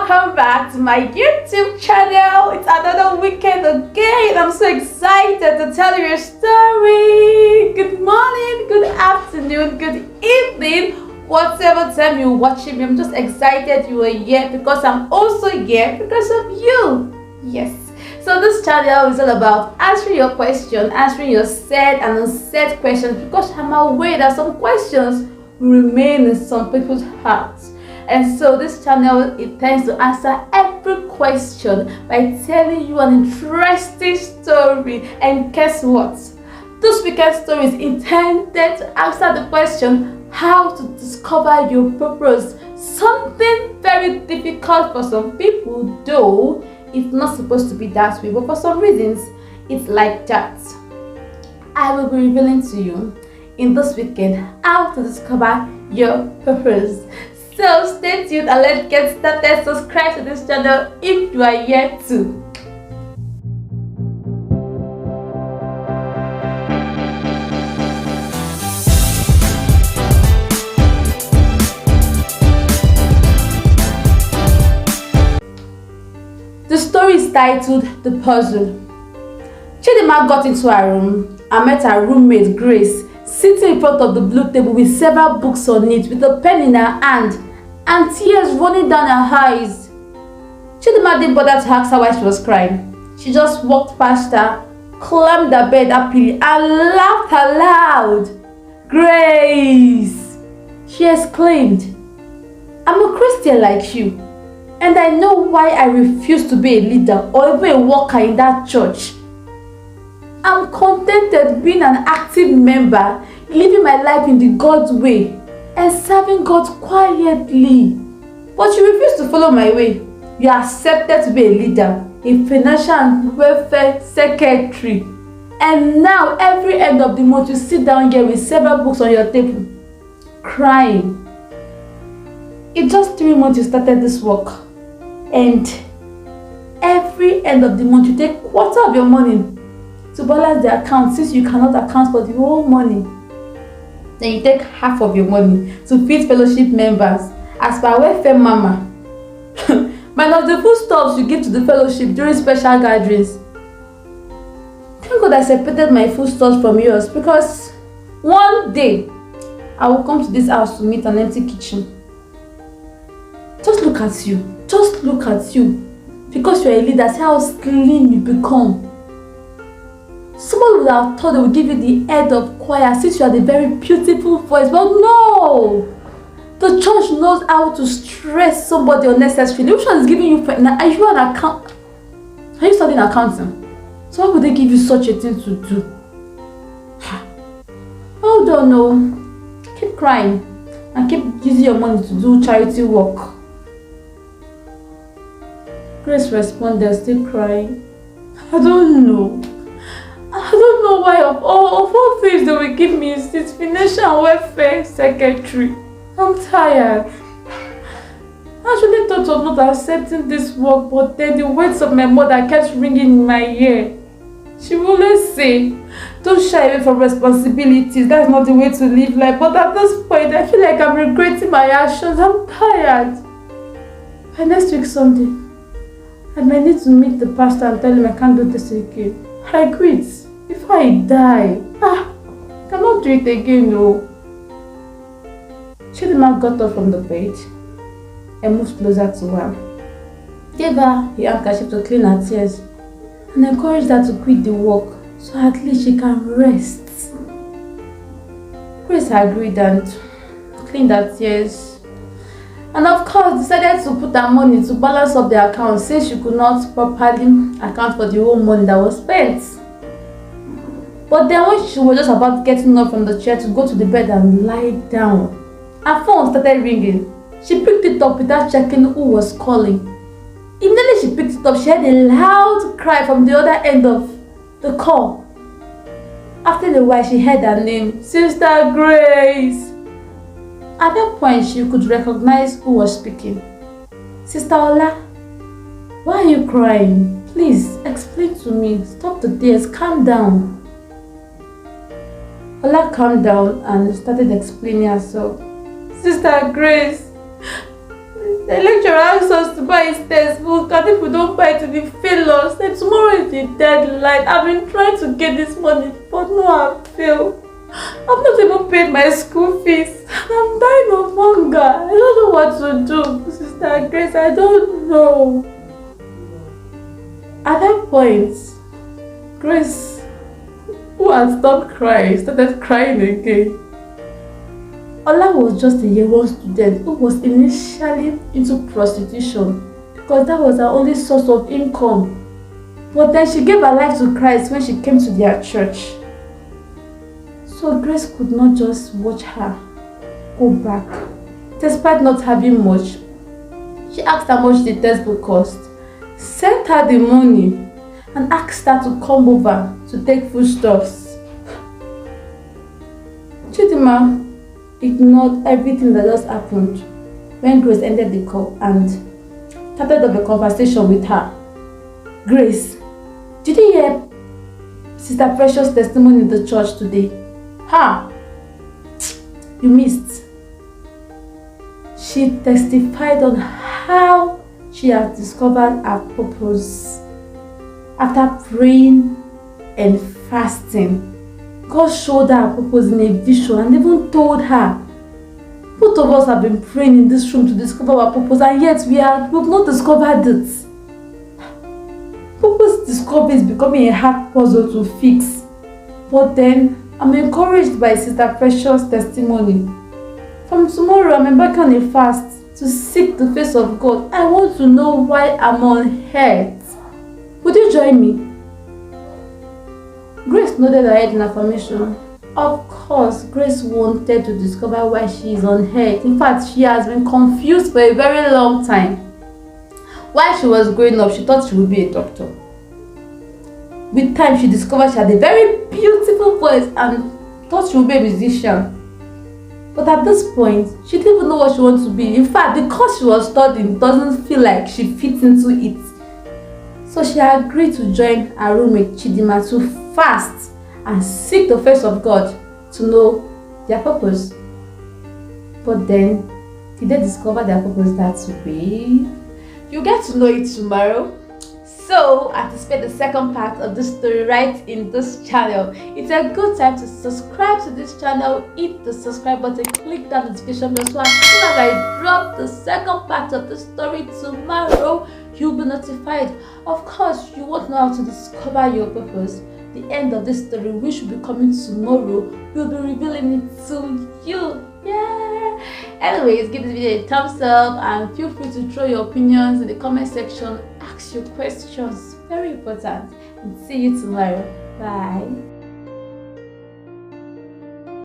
welcome back to my YouTube channel. It's another weekend again. I'm so excited to tell you a story. Good morning, good afternoon, good evening, whatever time you're watching me. I'm just excited you are here because I'm also here because of you. Yes. So this channel is all about answering your question, answering your said and unsaid questions, because I'm aware that some questions will remain in some people's hearts. And so this channel intends to answer every question by telling you an interesting story. And guess what? This weekend's story is intended to answer the question, how to discover your purpose. Something very difficult for some people, though it's not supposed to be that way, but for some reasons it's like that. I will be revealing to you in this weekend how to discover your purpose. So stay tuned and let's get started. Subscribe to this channel if you are yet to. The story is titled The Puzzle. Chidinma got into her room and met her roommate Grace sitting in front of the blue table with several books on it, with a pen in her hand and tears running down her eyes. Chidinma didn't bother to ask her why she was crying. She just walked past her, climbed the bed happily and laughed aloud. "Grace," she exclaimed, "I'm a Christian like you, and I know why I refuse to be a leader or even a worker in that church. I'm contented being an active member, living my life in the God's way and serving God quietly. But you refuse to follow my way. You are accepted to be a leader, a financial and welfare secretary. And now every end of the month you sit down here with several books on your table, crying. It's just 3 months you started this work. And every end of the month you take quarter of your money to balance the account, since you cannot account for the whole money. Then you take half of your money to feed fellowship members as per welfare mama. Minus the foodstuffs you give to the fellowship during special gatherings. Thank God I separated my foodstuffs from yours, because one day I will come to this house to meet an empty kitchen. Just look at you. Just look at you. Because you're a leader, see how clean you become. Someone would have thought they would give you the head of choir since you are the very beautiful voice. But no! The church knows how to stress somebody unnecessarily. Which one is giving you? Are you an account? Are you studying accounting? So why would they give you such a thing to do? Hold on, no. Keep crying and keep using your money to do charity work. Grace responded, still crying. I don't know. I don't know why of all things they will give me is this financial welfare secretary. I'm tired. I actually thought of not accepting this work, but then the words of my mother kept ringing in my ear. She will always say, don't shy away from responsibilities. That's not the way to live life. But at this point, I feel like I'm regretting my actions. I'm tired. By next week Sunday, I might need to meet the pastor and tell him I can't do this again. I quit before I die. I cannot do it again, no. Chidinma got up from the bed and moved closer to her. Gave her a handkerchief to clean her tears and encouraged her to quit the work so at least she can rest. Grace agreed and cleaned her tears, and of course decided to put her money to balance up the account since she could not properly account for the whole money that was spent. But then when she was just about getting up from the chair to go to the bed and lie down, her phone started ringing. She picked it up without checking who was calling. Immediately she picked it up, she heard a loud cry from the other end of the call. After a while she heard her name, Sister Grace. At that point she could recognize who was speaking. Sister Ola, why are you crying? Please explain to me. Stop the tears, calm down. Ola calmed down and started explaining herself. Sister Grace, the lecturer asked us to buy buy his textbook, and if we don't buy it, we fail us. Then tomorrow is the deadline. I've been trying to get this money, but no avail. I've not even paid my school fees. I'm dying of hunger. I don't know what to do, Sister Grace. I don't know. At that point, Grace, who had stopped crying, started crying again. Ola was just a year one student who was initially into prostitution because that was her only source of income. But then she gave her life to Christ when she came to their church. So Grace could not just watch her go back. Despite not having much, she asked how much the textbook cost, sent her the money, and asked her to come over to take foodstuffs. Chidima ignored everything that just happened when Grace ended the call and started up a conversation with her. Grace, did you hear Sister Precious' testimony in the church today? You missed. She testified on how she has discovered her purpose. After praying and fasting, God showed her purpose in a vision and even told her, both of us have been praying in this room to discover our purpose, and yet we've not discovered it. Purpose discovery is becoming a hard puzzle to fix. But then, I'm encouraged by Sister Precious' testimony. From tomorrow, I'm embarking on a fast to seek the face of God. I want to know why I'm on earth. Would you join me? Grace nodded her head in affirmation. Of course, Grace wanted to discover why she is on earth. In fact, she has been confused for a very long time. While she was growing up, she thought she would be a doctor. With time, she discovered she had a very beautiful voice and thought she would be a musician. But at this point, she didn't even know what she wanted to be. In fact, the course she was studying doesn't feel like she fits into it. So she agreed to join her roommate Chidima to fast and seek the face of God to know their purpose. But then, did they discover their purpose that way? You get to know it tomorrow. So, anticipate the second part of this story right in this channel. It's a good time to subscribe to this channel, hit the subscribe button, click that notification bell so as soon as I drop the second part of the story tomorrow, you'll be notified. Of course, you won't know how to discover your purpose. The end of this story, which will be coming tomorrow, we'll be revealing it to you. Yeah. Anyways, give this video a thumbs up and feel free to throw your opinions in the comment section. Ask your questions, very important. And see you tomorrow. Bye.